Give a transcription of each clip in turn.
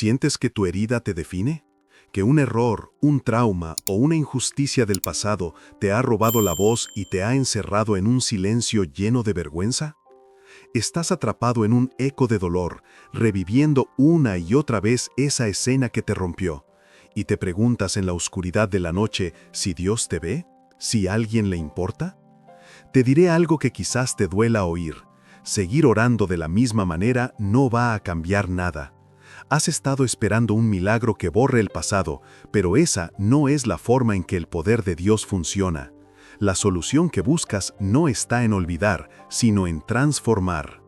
¿Sientes que tu herida te define? ¿Que un error, un trauma o una injusticia del pasado te ha robado la voz y te ha encerrado en un silencio lleno de vergüenza? Estás atrapado en un eco de dolor, reviviendo una y otra vez esa escena que te rompió, y te preguntas en la oscuridad de la noche si Dios te ve, si a alguien le importa. Te diré algo que quizás te duela oír. Seguir orando de la misma manera no va a cambiar nada. Has estado esperando un milagro que borre el pasado, pero esa no es la forma en que el poder de Dios funciona. La solución que buscas no está en olvidar, sino en transformar.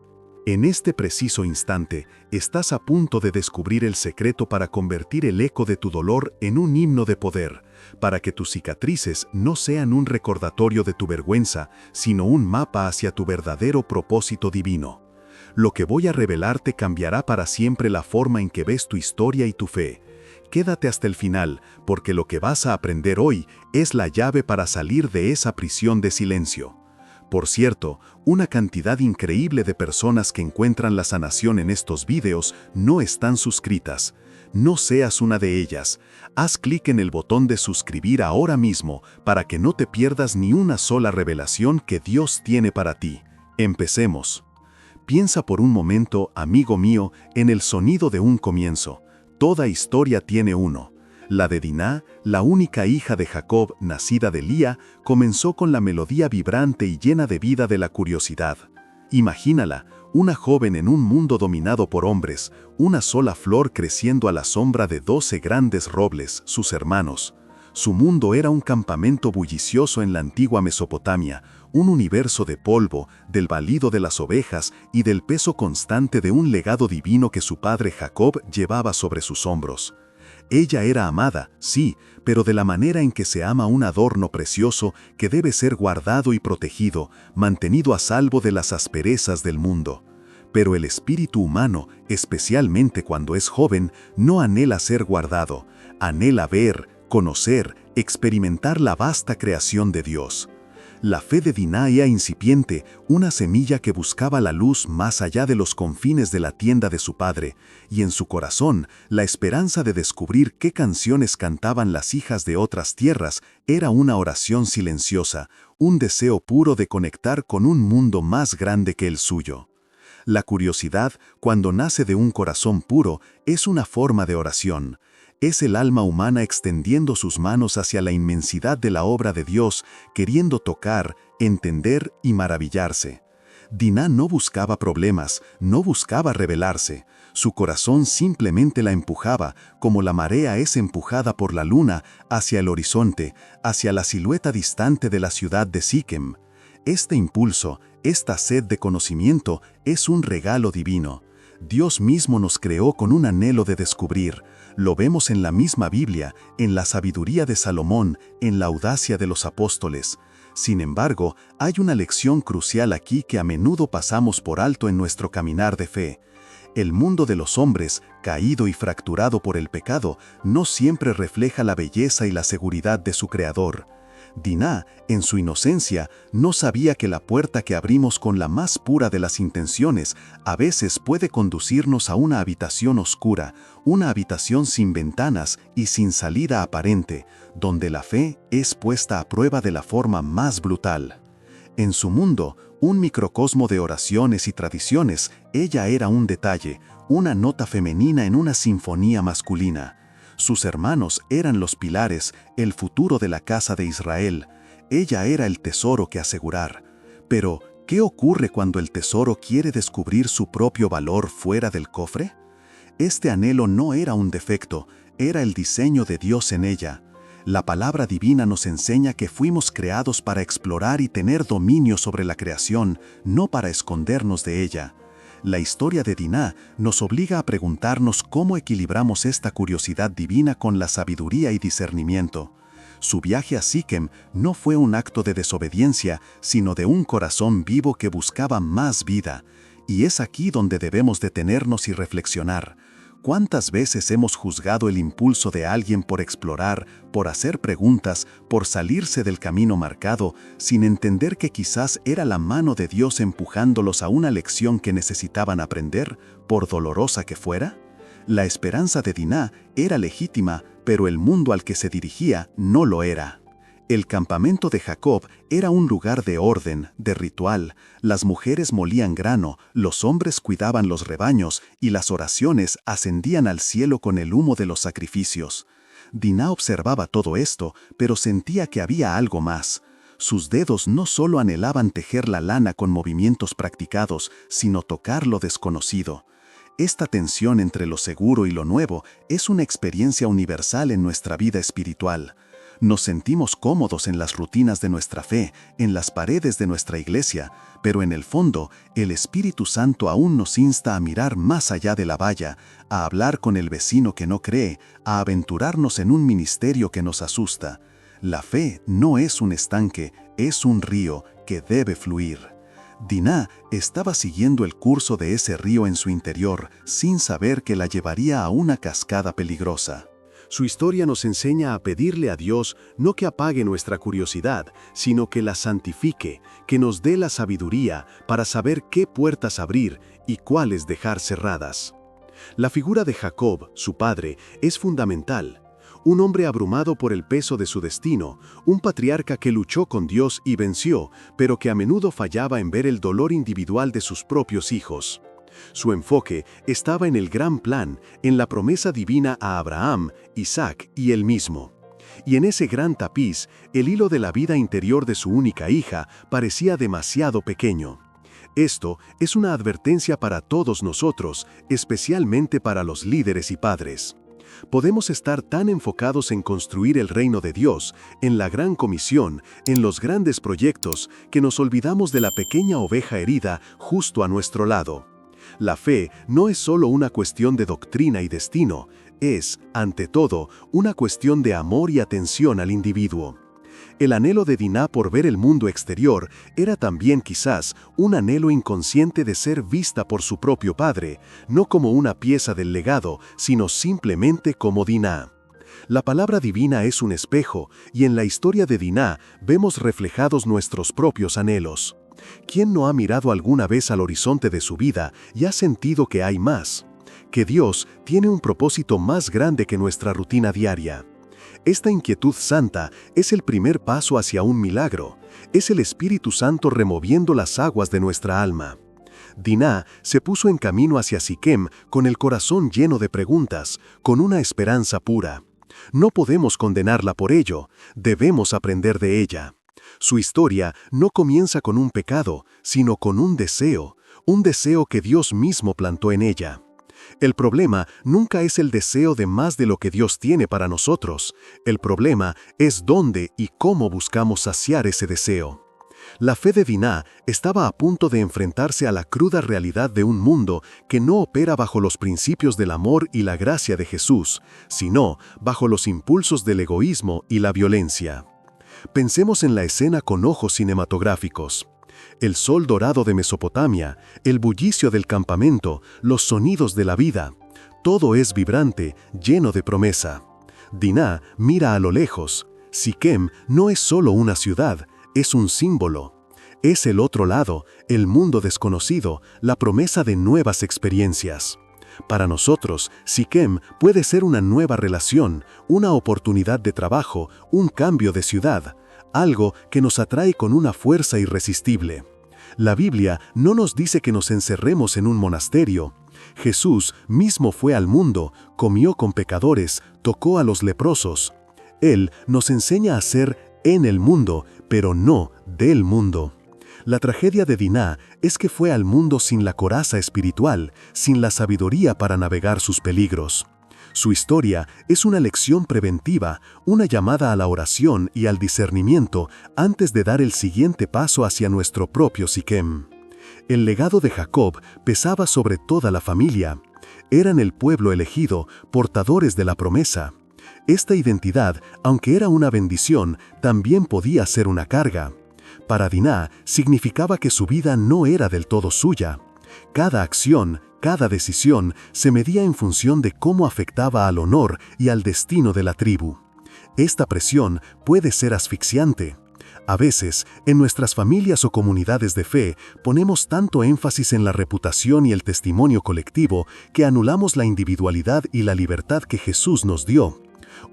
En este preciso instante, estás a punto de descubrir el secreto para convertir el eco de tu dolor en un himno de poder, para que tus cicatrices no sean un recordatorio de tu vergüenza, sino un mapa hacia tu verdadero propósito divino. Lo que voy a revelarte cambiará para siempre la forma en que ves tu historia y tu fe. Quédate hasta el final, porque lo que vas a aprender hoy es la llave para salir de esa prisión de silencio. Por cierto, una cantidad increíble de personas que encuentran la sanación en estos vídeos no están suscritas. No seas una de ellas. Haz clic en el botón de suscribir ahora mismo para que no te pierdas ni una sola revelación que Dios tiene para ti. Empecemos. Piensa por un momento, amigo mío, en el sonido de un comienzo. Toda historia tiene uno. La de Diná, la única hija de Jacob, nacida de Lía, comenzó con la melodía vibrante y llena de vida de la curiosidad. Imagínala, una joven en un mundo dominado por hombres, una sola flor creciendo a la sombra de 12 grandes robles, sus hermanos. Su mundo era un campamento bullicioso en la antigua Mesopotamia, un universo de polvo, del balido de las ovejas y del peso constante de un legado divino que su padre Jacob llevaba sobre sus hombros. Ella era amada, sí, pero de la manera en que se ama un adorno precioso que debe ser guardado y protegido, mantenido a salvo de las asperezas del mundo. Pero el espíritu humano, especialmente cuando es joven, no anhela ser guardado, anhela ver, conocer, experimentar la vasta creación de Dios. La fe de Diná era incipiente, una semilla que buscaba la luz más allá de los confines de la tienda de su padre, y en su corazón, la esperanza de descubrir qué canciones cantaban las hijas de otras tierras era una oración silenciosa, un deseo puro de conectar con un mundo más grande que el suyo. La curiosidad, cuando nace de un corazón puro, es una forma de oración. Es el alma humana extendiendo sus manos hacia la inmensidad de la obra de Dios, queriendo tocar, entender y maravillarse. Diná no buscaba problemas, no buscaba rebelarse. Su corazón simplemente la empujaba, como la marea es empujada por la luna, hacia el horizonte, hacia la silueta distante de la ciudad de Siquem. Este impulso, esta sed de conocimiento, es un regalo divino. Dios mismo nos creó con un anhelo de descubrir. Lo vemos en la misma Biblia, en la sabiduría de Salomón, en la audacia de los apóstoles. Sin embargo, hay una lección crucial aquí que a menudo pasamos por alto en nuestro caminar de fe. El mundo de los hombres, caído y fracturado por el pecado, no siempre refleja la belleza y la seguridad de su Creador. Diná, en su inocencia, no sabía que la puerta que abrimos con la más pura de las intenciones a veces puede conducirnos a una habitación oscura, una habitación sin ventanas y sin salida aparente, donde la fe es puesta a prueba de la forma más brutal. En su mundo, un microcosmo de oraciones y tradiciones, ella era un detalle, una nota femenina en una sinfonía masculina. Sus hermanos eran los pilares, el futuro de la casa de Israel. Ella era el tesoro que asegurar. Pero, ¿qué ocurre cuando el tesoro quiere descubrir su propio valor fuera del cofre? Este anhelo no era un defecto, era el diseño de Dios en ella. La palabra divina nos enseña que fuimos creados para explorar y tener dominio sobre la creación, no para escondernos de ella. La historia de Diná nos obliga a preguntarnos cómo equilibramos esta curiosidad divina con la sabiduría y discernimiento. Su viaje a Siquem no fue un acto de desobediencia, sino de un corazón vivo que buscaba más vida. Y es aquí donde debemos detenernos y reflexionar. ¿Cuántas veces hemos juzgado el impulso de alguien por explorar, por hacer preguntas, por salirse del camino marcado, sin entender que quizás era la mano de Dios empujándolos a una lección que necesitaban aprender, por dolorosa que fuera? La esperanza de Diná era legítima, pero el mundo al que se dirigía no lo era. El campamento de Jacob era un lugar de orden, de ritual. Las mujeres molían grano, los hombres cuidaban los rebaños y las oraciones ascendían al cielo con el humo de los sacrificios. Diná observaba todo esto, pero sentía que había algo más. Sus dedos no solo anhelaban tejer la lana con movimientos practicados, sino tocar lo desconocido. Esta tensión entre lo seguro y lo nuevo es una experiencia universal en nuestra vida espiritual. Nos sentimos cómodos en las rutinas de nuestra fe, en las paredes de nuestra iglesia, pero en el fondo, el Espíritu Santo aún nos insta a mirar más allá de la valla, a hablar con el vecino que no cree, a aventurarnos en un ministerio que nos asusta. La fe no es un estanque, es un río que debe fluir. Diná estaba siguiendo el curso de ese río en su interior, sin saber que la llevaría a una cascada peligrosa. Su historia nos enseña a pedirle a Dios no que apague nuestra curiosidad, sino que la santifique, que nos dé la sabiduría para saber qué puertas abrir y cuáles dejar cerradas. La figura de Jacob, su padre, es fundamental. Un hombre abrumado por el peso de su destino, un patriarca que luchó con Dios y venció, pero que a menudo fallaba en ver el dolor individual de sus propios hijos. Su enfoque estaba en el gran plan, en la promesa divina a Abraham, Isaac y él mismo. Y en ese gran tapiz, el hilo de la vida interior de su única hija parecía demasiado pequeño. Esto es una advertencia para todos nosotros, especialmente para los líderes y padres. Podemos estar tan enfocados en construir el reino de Dios, en la gran comisión, en los grandes proyectos, que nos olvidamos de la pequeña oveja herida justo a nuestro lado. La fe no es solo una cuestión de doctrina y destino, es, ante todo, una cuestión de amor y atención al individuo. El anhelo de Diná por ver el mundo exterior era también quizás un anhelo inconsciente de ser vista por su propio padre, no como una pieza del legado, sino simplemente como Diná. La palabra divina es un espejo, y en la historia de Diná vemos reflejados nuestros propios anhelos. ¿Quién no ha mirado alguna vez al horizonte de su vida y ha sentido que hay más? Que Dios tiene un propósito más grande que nuestra rutina diaria. Esta inquietud santa es el primer paso hacia un milagro. Es el Espíritu Santo removiendo las aguas de nuestra alma. Diná se puso en camino hacia Siquem con el corazón lleno de preguntas, con una esperanza pura. No podemos condenarla por ello, debemos aprender de ella. Su historia no comienza con un pecado, sino con un deseo que Dios mismo plantó en ella. El problema nunca es el deseo de más de lo que Dios tiene para nosotros. El problema es dónde y cómo buscamos saciar ese deseo. La fe de Diná estaba a punto de enfrentarse a la cruda realidad de un mundo que no opera bajo los principios del amor y la gracia de Jesús, sino bajo los impulsos del egoísmo y la violencia. Pensemos en la escena con ojos cinematográficos. El sol dorado de Mesopotamia, el bullicio del campamento, los sonidos de la vida. Todo es vibrante, lleno de promesa. Diná mira a lo lejos. Siquem no es solo una ciudad, es un símbolo. Es el otro lado, el mundo desconocido, la promesa de nuevas experiencias. Para nosotros, Siquem puede ser una nueva relación, una oportunidad de trabajo, un cambio de ciudad, algo que nos atrae con una fuerza irresistible. La Biblia no nos dice que nos encerremos en un monasterio. Jesús mismo fue al mundo, comió con pecadores, tocó a los leprosos. Él nos enseña a ser en el mundo, pero no del mundo. La tragedia de Diná es que fue al mundo sin la coraza espiritual, sin la sabiduría para navegar sus peligros. Su historia es una lección preventiva, una llamada a la oración y al discernimiento antes de dar el siguiente paso hacia nuestro propio Siquem. El legado de Jacob pesaba sobre toda la familia. Eran el pueblo elegido, portadores de la promesa. Esta identidad, aunque era una bendición, también podía ser una carga. Para Diná significaba que su vida no era del todo suya. Cada acción, cada decisión se medía en función de cómo afectaba al honor y al destino de la tribu. Esta presión puede ser asfixiante. A veces, en nuestras familias o comunidades de fe, ponemos tanto énfasis en la reputación y el testimonio colectivo que anulamos la individualidad y la libertad que Jesús nos dio.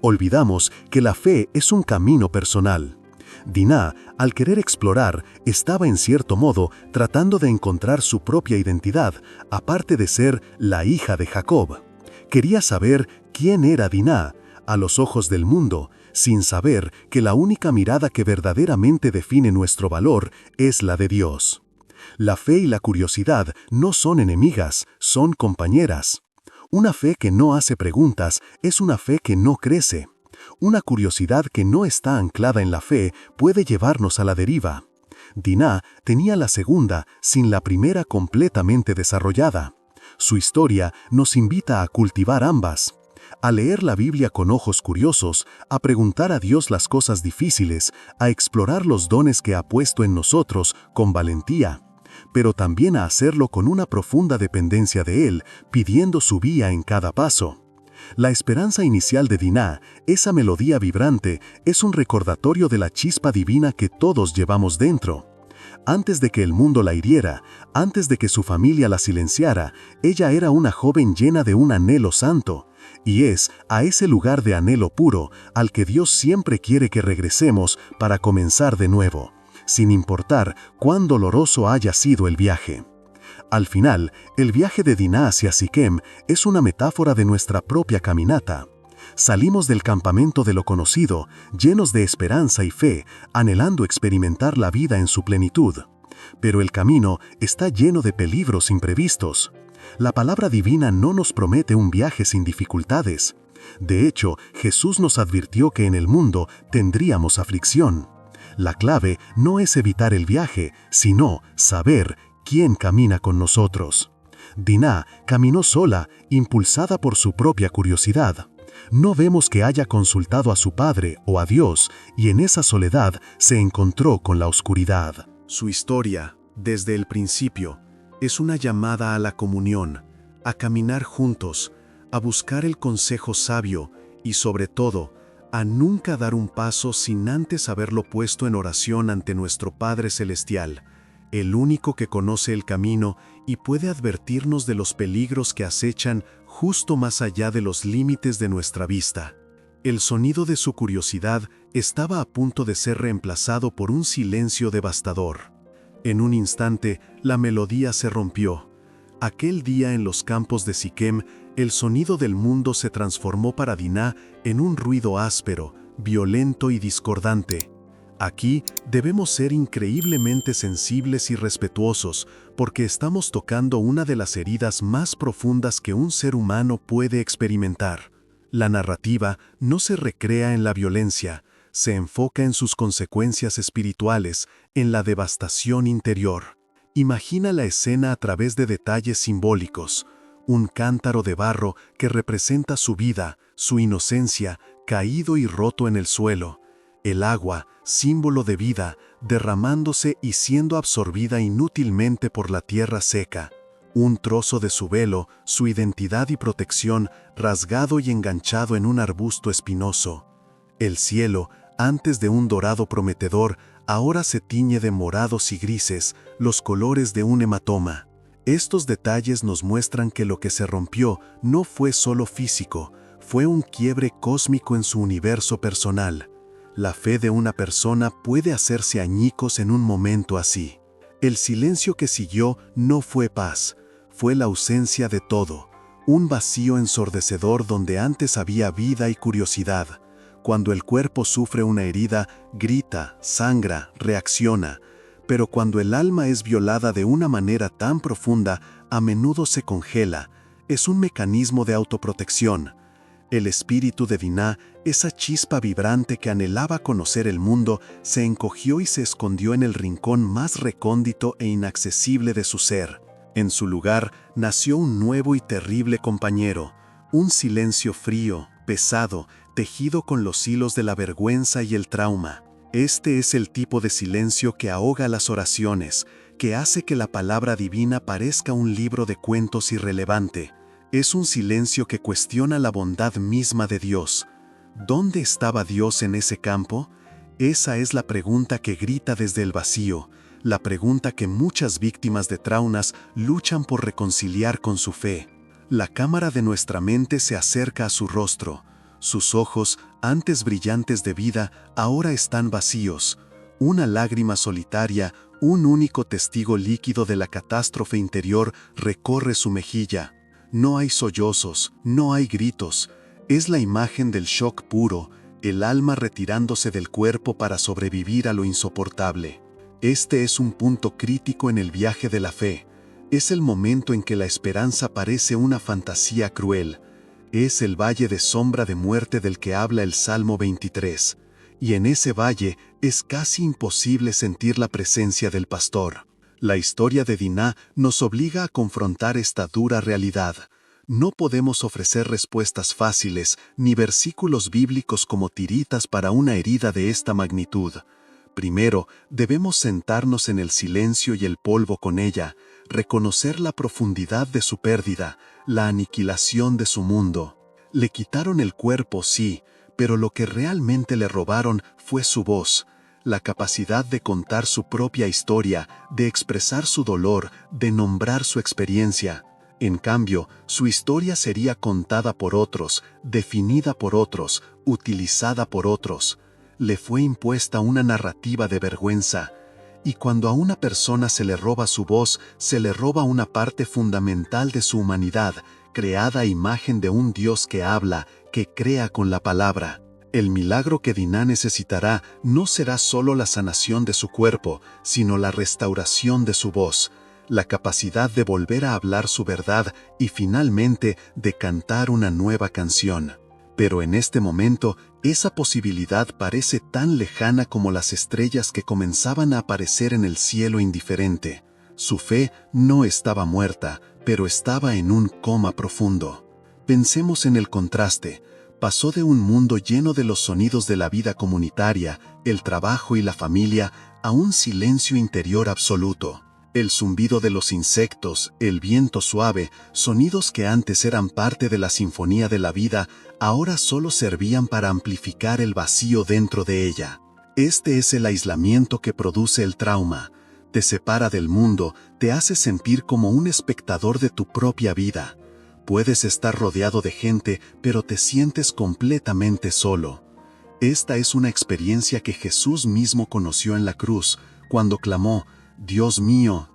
Olvidamos que la fe es un camino personal. Dinah, al querer explorar, estaba en cierto modo tratando de encontrar su propia identidad, aparte de ser la hija de Jacob. Quería saber quién era Dinah, a los ojos del mundo, sin saber que la única mirada que verdaderamente define nuestro valor es la de Dios. La fe y la curiosidad no son enemigas, son compañeras. Una fe que no hace preguntas es una fe que no crece. Una curiosidad que no está anclada en la fe puede llevarnos a la deriva. Dinah tenía la segunda sin la primera completamente desarrollada. Su historia nos invita a cultivar ambas. A leer la Biblia con ojos curiosos, a preguntar a Dios las cosas difíciles, a explorar los dones que ha puesto en nosotros con valentía, pero también a hacerlo con una profunda dependencia de Él, pidiendo su vía en cada paso. La esperanza inicial de Dinah, esa melodía vibrante, es un recordatorio de la chispa divina que todos llevamos dentro. Antes de que el mundo la hiriera, antes de que su familia la silenciara, ella era una joven llena de un anhelo santo. Y es a ese lugar de anhelo puro al que Dios siempre quiere que regresemos para comenzar de nuevo, sin importar cuán doloroso haya sido el viaje. Al final, el viaje de Dinah hacia Siquem es una metáfora de nuestra propia caminata. Salimos del campamento de lo conocido, llenos de esperanza y fe, anhelando experimentar la vida en su plenitud. Pero el camino está lleno de peligros imprevistos. La palabra divina no nos promete un viaje sin dificultades. De hecho, Jesús nos advirtió que en el mundo tendríamos aflicción. La clave no es evitar el viaje, sino saber quién camina con nosotros. Dinah caminó sola, impulsada por su propia curiosidad. No vemos que haya consultado a su padre o a Dios, y en esa soledad se encontró con la oscuridad. Su historia, desde el principio, es una llamada a la comunión, a caminar juntos, a buscar el consejo sabio y, sobre todo, a nunca dar un paso sin antes haberlo puesto en oración ante nuestro Padre Celestial, el único que conoce el camino y puede advertirnos de los peligros que acechan justo más allá de los límites de nuestra vista. El sonido de su curiosidad estaba a punto de ser reemplazado por un silencio devastador. En un instante, la melodía se rompió. Aquel día en los campos de Siquem, el sonido del mundo se transformó para Dinah en un ruido áspero, violento y discordante. Aquí debemos ser increíblemente sensibles y respetuosos, porque estamos tocando una de las heridas más profundas que un ser humano puede experimentar. La narrativa no se recrea en la violencia, se enfoca en sus consecuencias espirituales, en la devastación interior. Imagina la escena a través de detalles simbólicos. Un cántaro de barro que representa su vida, su inocencia, caído y roto en el suelo. El agua, símbolo de vida, derramándose y siendo absorbida inútilmente por la tierra seca. Un trozo de su velo, su identidad y protección, rasgado y enganchado en un arbusto espinoso. El cielo, antes de un dorado prometedor, ahora se tiñe de morados y grises, los colores de un hematoma. Estos detalles nos muestran que lo que se rompió no fue solo físico, fue un quiebre cósmico en su universo personal. La fe de una persona puede hacerse añicos en un momento así. El silencio que siguió no fue paz, fue la ausencia de todo, un vacío ensordecedor donde antes había vida y curiosidad. Cuando el cuerpo sufre una herida, grita, sangra, reacciona, pero cuando el alma es violada de una manera tan profunda, a menudo se congela. Es un mecanismo de autoprotección. El espíritu de Dinah, esa chispa vibrante que anhelaba conocer el mundo, se encogió y se escondió en el rincón más recóndito e inaccesible de su ser. En su lugar nació un nuevo y terrible compañero, un silencio frío, pesado, tejido con los hilos de la vergüenza y el trauma. Este es el tipo de silencio que ahoga las oraciones, que hace que la palabra divina parezca un libro de cuentos irrelevante. Es un silencio que cuestiona la bondad misma de Dios. ¿Dónde estaba Dios en ese campo? Esa es la pregunta que grita desde el vacío, la pregunta que muchas víctimas de traumas luchan por reconciliar con su fe. La cámara de nuestra mente se acerca a su rostro. Sus ojos, antes brillantes de vida, ahora están vacíos. Una lágrima solitaria, un único testigo líquido de la catástrofe interior recorre su mejilla. No hay sollozos, no hay gritos. Es la imagen del shock puro, el alma retirándose del cuerpo para sobrevivir a lo insoportable. Este es un punto crítico en el viaje de la fe. Es el momento en que la esperanza parece una fantasía cruel. Es el valle de sombra de muerte del que habla el Salmo 23. Y en ese valle es casi imposible sentir la presencia del pastor. La historia de Dinah nos obliga a confrontar esta dura realidad. No podemos ofrecer respuestas fáciles ni versículos bíblicos como tiritas para una herida de esta magnitud. Primero, debemos sentarnos en el silencio y el polvo con ella, reconocer la profundidad de su pérdida, la aniquilación de su mundo. Le quitaron el cuerpo, sí, pero lo que realmente le robaron fue su voz, la capacidad de contar su propia historia, de expresar su dolor, de nombrar su experiencia. En cambio, su historia sería contada por otros, definida por otros, utilizada por otros. Le fue impuesta una narrativa de vergüenza. Y cuando a una persona se le roba su voz, se le roba una parte fundamental de su humanidad, creada a imagen de un Dios que habla, que crea con la palabra. El milagro que Dinah necesitará no será solo la sanación de su cuerpo, sino la restauración de su voz, la capacidad de volver a hablar su verdad y finalmente de cantar una nueva canción. Pero en este momento, esa posibilidad parece tan lejana como las estrellas que comenzaban a aparecer en el cielo indiferente. Su fe no estaba muerta, pero estaba en un coma profundo. Pensemos en el contraste. Pasó de un mundo lleno de los sonidos de la vida comunitaria, el trabajo y la familia, a un silencio interior absoluto. El zumbido de los insectos, el viento suave, sonidos que antes eran parte de la sinfonía de la vida, ahora solo servían para amplificar el vacío dentro de ella. Este es el aislamiento que produce el trauma. Te separa del mundo, te hace sentir como un espectador de tu propia vida. Puedes estar rodeado de gente, pero te sientes completamente solo. Esta es una experiencia que Jesús mismo conoció en la cruz, cuando clamó: Dios mío,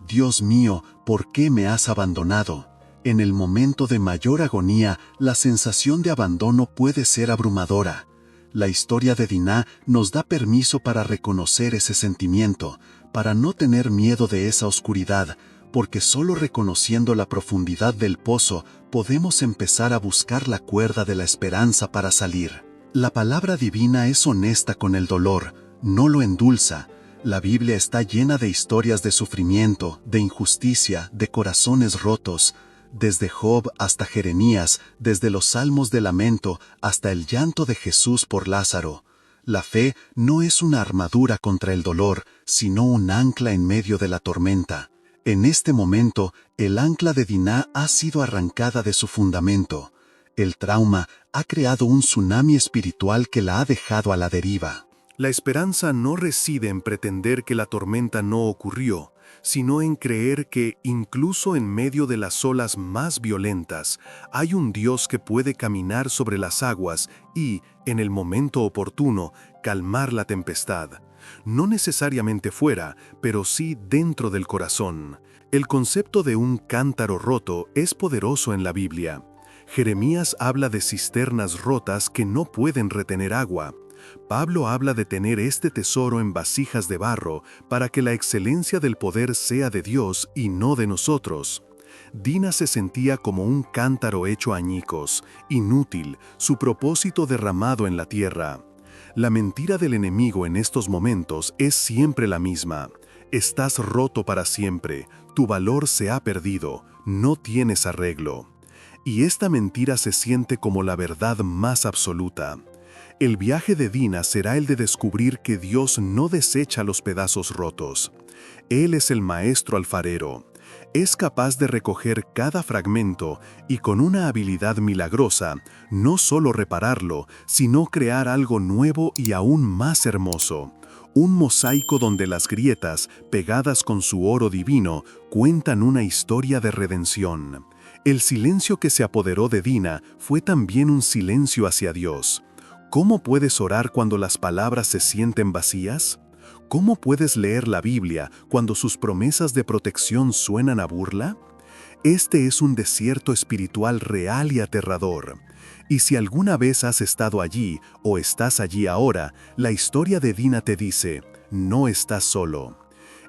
¿por qué me has abandonado? En el momento de mayor agonía, la sensación de abandono puede ser abrumadora. La historia de Dinah nos da permiso para reconocer ese sentimiento, para no tener miedo de esa oscuridad, porque solo reconociendo la profundidad del pozo podemos empezar a buscar la cuerda de la esperanza para salir. La palabra divina es honesta con el dolor, no lo endulza. La Biblia está llena de historias de sufrimiento, de injusticia, de corazones rotos. Desde Job hasta Jeremías, desde los salmos de lamento hasta el llanto de Jesús por Lázaro. La fe no es una armadura contra el dolor, sino un ancla en medio de la tormenta. En este momento, el ancla de Dinah ha sido arrancada de su fundamento. El trauma ha creado un tsunami espiritual que la ha dejado a la deriva. La esperanza no reside en pretender que la tormenta no ocurrió, sino en creer que, incluso en medio de las olas más violentas, hay un Dios que puede caminar sobre las aguas y, en el momento oportuno, calmar la tempestad. No necesariamente fuera, pero sí dentro del corazón. El concepto de un cántaro roto es poderoso en la Biblia. Jeremías habla de cisternas rotas que no pueden retener agua. Pablo habla de tener este tesoro en vasijas de barro para que la excelencia del poder sea de Dios y no de nosotros. Dinah se sentía como un cántaro hecho añicos, inútil, su propósito derramado en la tierra. La mentira del enemigo en estos momentos es siempre la misma. Estás roto para siempre, tu valor se ha perdido, no tienes arreglo. Y esta mentira se siente como la verdad más absoluta. El viaje de Dinah será el de descubrir que Dios no desecha los pedazos rotos. Él es el maestro alfarero. Es capaz de recoger cada fragmento y con una habilidad milagrosa, no solo repararlo, sino crear algo nuevo y aún más hermoso. Un mosaico donde las grietas, pegadas con su oro divino, cuentan una historia de redención. El silencio que se apoderó de Dina fue también un silencio hacia Dios. ¿Cómo puedes orar cuando las palabras se sienten vacías? ¿Cómo puedes leer la Biblia cuando sus promesas de protección suenan a burla? Este es un desierto espiritual real y aterrador. Y si alguna vez has estado allí o estás allí ahora, la historia de Dina te dice, no estás solo.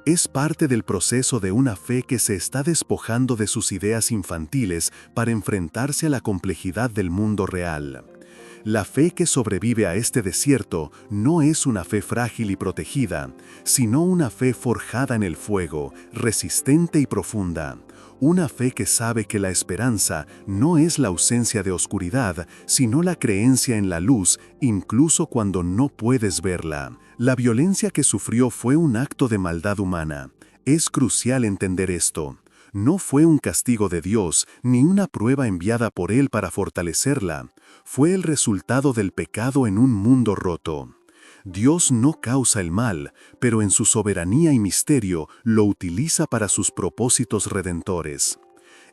Es parte del proceso de una fe que se está despojando de sus ideas infantiles para enfrentarse a la complejidad del mundo real. La fe que sobrevive a este desierto no es una fe frágil y protegida, sino una fe forjada en el fuego, resistente y profunda. Una fe que sabe que la esperanza no es la ausencia de oscuridad, sino la creencia en la luz, incluso cuando no puedes verla. La violencia que sufrió fue un acto de maldad humana. Es crucial entender esto. No fue un castigo de Dios, ni una prueba enviada por Él para fortalecerla. Fue el resultado del pecado en un mundo roto. Dios no causa el mal, pero en su soberanía y misterio lo utiliza para sus propósitos redentores.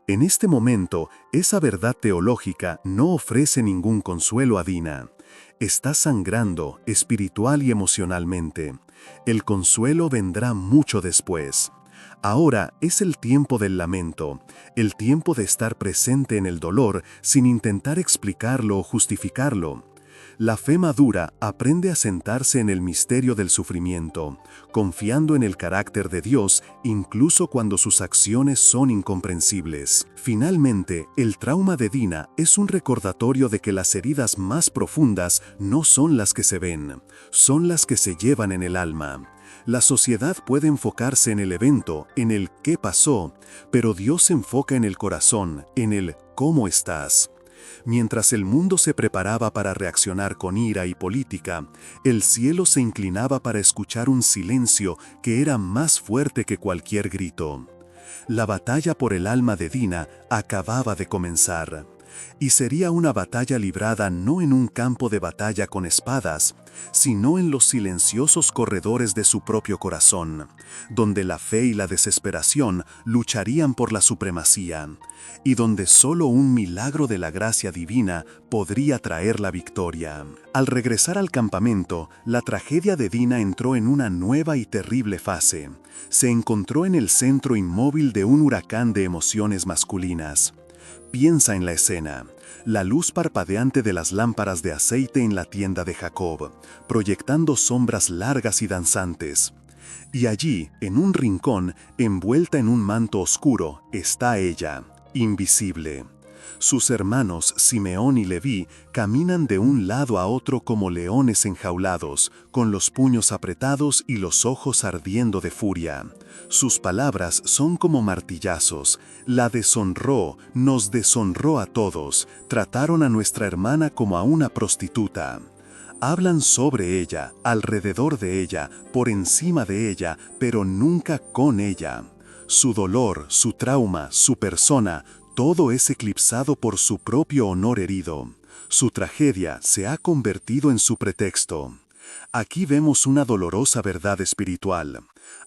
En este momento, esa verdad teológica no ofrece ningún consuelo a Dina. Está sangrando espiritual y emocionalmente. El consuelo vendrá mucho después. Ahora es el tiempo del lamento, el tiempo de estar presente en el dolor sin intentar explicarlo o justificarlo. La fe madura aprende a sentarse en el misterio del sufrimiento, confiando en el carácter de Dios incluso cuando sus acciones son incomprensibles. Finalmente, el trauma de Dina es un recordatorio de que las heridas más profundas no son las que se ven, son las que se llevan en el alma. La sociedad puede enfocarse en el evento, en el qué pasó, pero Dios se enfoca en el corazón, en el cómo estás. Mientras el mundo se preparaba para reaccionar con ira y política, el cielo se inclinaba para escuchar un silencio que era más fuerte que cualquier grito. La batalla por el alma de Dina acababa de comenzar. Y sería una batalla librada no en un campo de batalla con espadas, sino en los silenciosos corredores de su propio corazón, donde la fe y la desesperación lucharían por la supremacía, y donde solo un milagro de la gracia divina podría traer la victoria. Al regresar al campamento, la tragedia de Dina entró en una nueva y terrible fase. Se encontró en el centro inmóvil de un huracán de emociones masculinas. Piensa en la escena, la luz parpadeante de las lámparas de aceite en la tienda de Jacob, proyectando sombras largas y danzantes. Y allí, en un rincón, envuelta en un manto oscuro, está ella, invisible. Sus hermanos, Simeón y Leví, caminan de un lado a otro como leones enjaulados, con los puños apretados y los ojos ardiendo de furia. Sus palabras son como martillazos. La deshonró, nos deshonró a todos. Trataron a nuestra hermana como a una prostituta. Hablan sobre ella, alrededor de ella, por encima de ella, pero nunca con ella. Su dolor, su trauma, su persona, todo es eclipsado por su propio honor herido. Su tragedia se ha convertido en su pretexto. Aquí vemos una dolorosa verdad espiritual.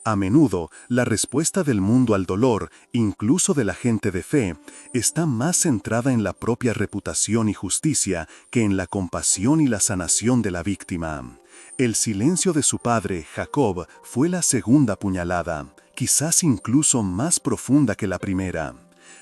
A menudo, la respuesta del mundo al dolor, incluso de la gente de fe, está más centrada en la propia reputación y justicia que en la compasión y la sanación de la víctima. El silencio de su padre, Jacob, fue la segunda puñalada, quizás incluso más profunda que la primera.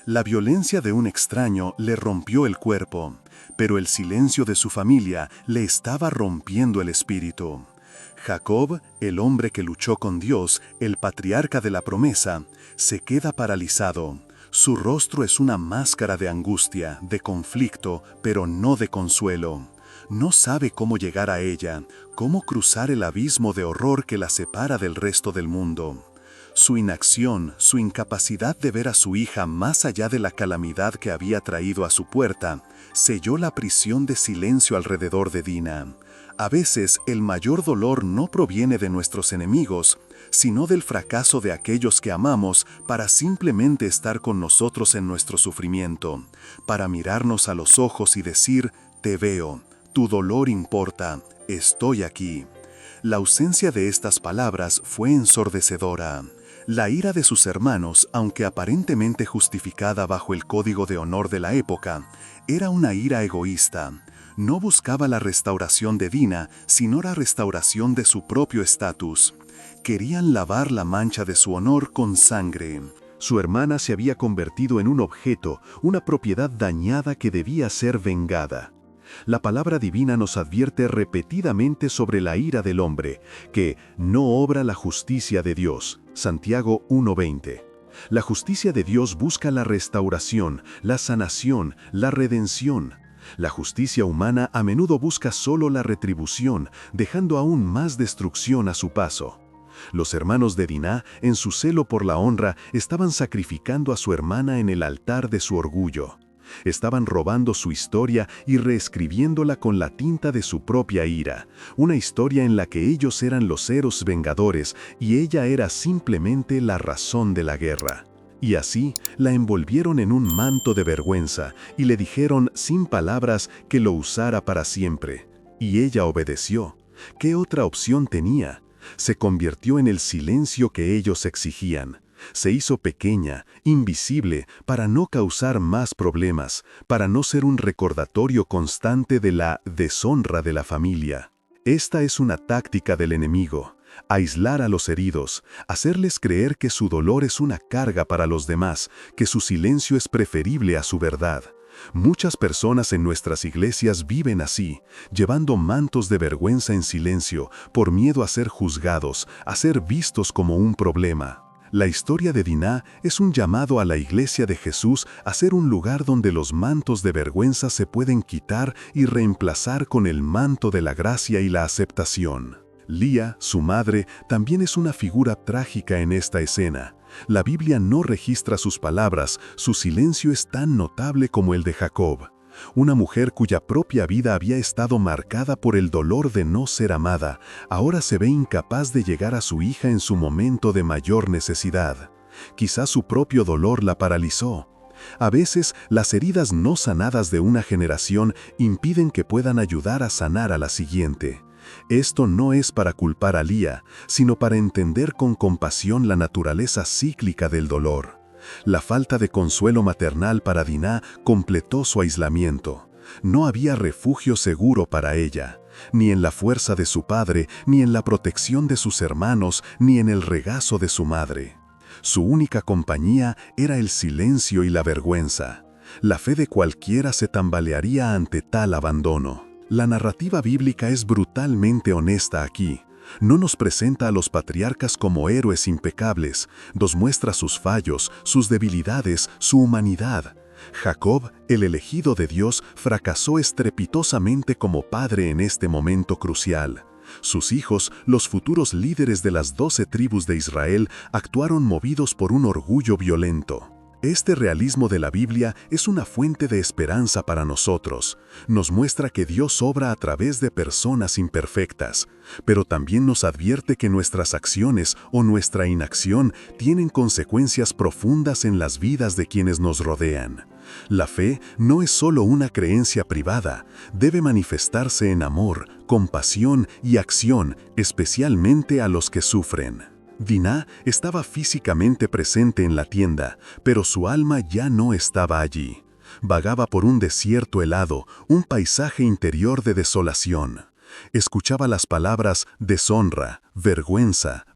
La violencia de un extraño le rompió el cuerpo, pero el silencio de su familia le estaba rompiendo el espíritu. Jacob, el hombre que luchó con Dios, el patriarca de la promesa, se queda paralizado. Su rostro es una máscara de angustia, de conflicto, pero no de consuelo. No sabe cómo llegar a ella, cómo cruzar el abismo de horror que la separa del resto del mundo. Su inacción, su incapacidad de ver a su hija más allá de la calamidad que había traído a su puerta, selló la prisión de silencio alrededor de Dina. A veces el mayor dolor no proviene de nuestros enemigos, sino del fracaso de aquellos que amamos para simplemente estar con nosotros en nuestro sufrimiento, para mirarnos a los ojos y decir, te veo, tu dolor importa, estoy aquí. La ausencia de estas palabras fue ensordecedora. La ira de sus hermanos, aunque aparentemente justificada bajo el código de honor de la época, era una ira egoísta. No buscaba la restauración de Dina, sino la restauración de su propio estatus. Querían lavar la mancha de su honor con sangre. Su hermana se había convertido en un objeto, una propiedad dañada que debía ser vengada. La palabra divina nos advierte repetidamente sobre la ira del hombre, que no obra la justicia de Dios. Santiago 1:20. La justicia de Dios busca la restauración, la sanación, la redención. La justicia humana a menudo busca solo la retribución, dejando aún más destrucción a su paso. Los hermanos de Diná, en su celo por la honra, estaban sacrificando a su hermana en el altar de su orgullo. Estaban robando su historia y reescribiéndola con la tinta de su propia ira, una historia en la que ellos eran los héroes vengadores y ella era simplemente la razón de la guerra. Y así la envolvieron en un manto de vergüenza y le dijeron sin palabras que lo usara para siempre. Y ella obedeció. ¿Qué otra opción tenía? Se convirtió en el silencio que ellos exigían. Se hizo pequeña, invisible, para no causar más problemas, para no ser un recordatorio constante de la deshonra de la familia. Esta es una táctica del enemigo: aislar a los heridos, hacerles creer que su dolor es una carga para los demás, que su silencio es preferible a su verdad. Muchas personas en nuestras iglesias viven así, llevando mantos de vergüenza en silencio, por miedo a ser juzgados, a ser vistos como un problema. La historia de Diná es un llamado a la iglesia de Jesús a ser un lugar donde los mantos de vergüenza se pueden quitar y reemplazar con el manto de la gracia y la aceptación. Lía, su madre, también es una figura trágica en esta escena. La Biblia no registra sus palabras, su silencio es tan notable como el de Jacob. Una mujer cuya propia vida había estado marcada por el dolor de no ser amada, ahora se ve incapaz de llegar a su hija en su momento de mayor necesidad. Quizás su propio dolor la paralizó. A veces, las heridas no sanadas de una generación impiden que puedan ayudar a sanar a la siguiente. Esto no es para culpar a Lía, sino para entender con compasión la naturaleza cíclica del dolor. La falta de consuelo maternal para Diná completó su aislamiento. No había refugio seguro para ella, ni en la fuerza de su padre, ni en la protección de sus hermanos, ni en el regazo de su madre. Su única compañía era el silencio y la vergüenza. La fe de cualquiera se tambalearía ante tal abandono. La narrativa bíblica es brutalmente honesta aquí. No nos presenta a los patriarcas como héroes impecables, nos muestra sus fallos, sus debilidades, su humanidad. Jacob, el elegido de Dios, fracasó estrepitosamente como padre en este momento crucial. Sus hijos, los futuros líderes de las 12 tribus de Israel, actuaron movidos por un orgullo violento. Este realismo de la Biblia es una fuente de esperanza para nosotros. Nos muestra que Dios obra a través de personas imperfectas, pero también nos advierte que nuestras acciones o nuestra inacción tienen consecuencias profundas en las vidas de quienes nos rodean. La fe no es solo una creencia privada, debe manifestarse en amor, compasión y acción, especialmente a los que sufren. Diná estaba físicamente presente en la tienda, pero su alma ya no estaba allí. Vagaba por un desierto helado, un paisaje interior de desolación. Escuchaba las palabras deshonra, vergüenza,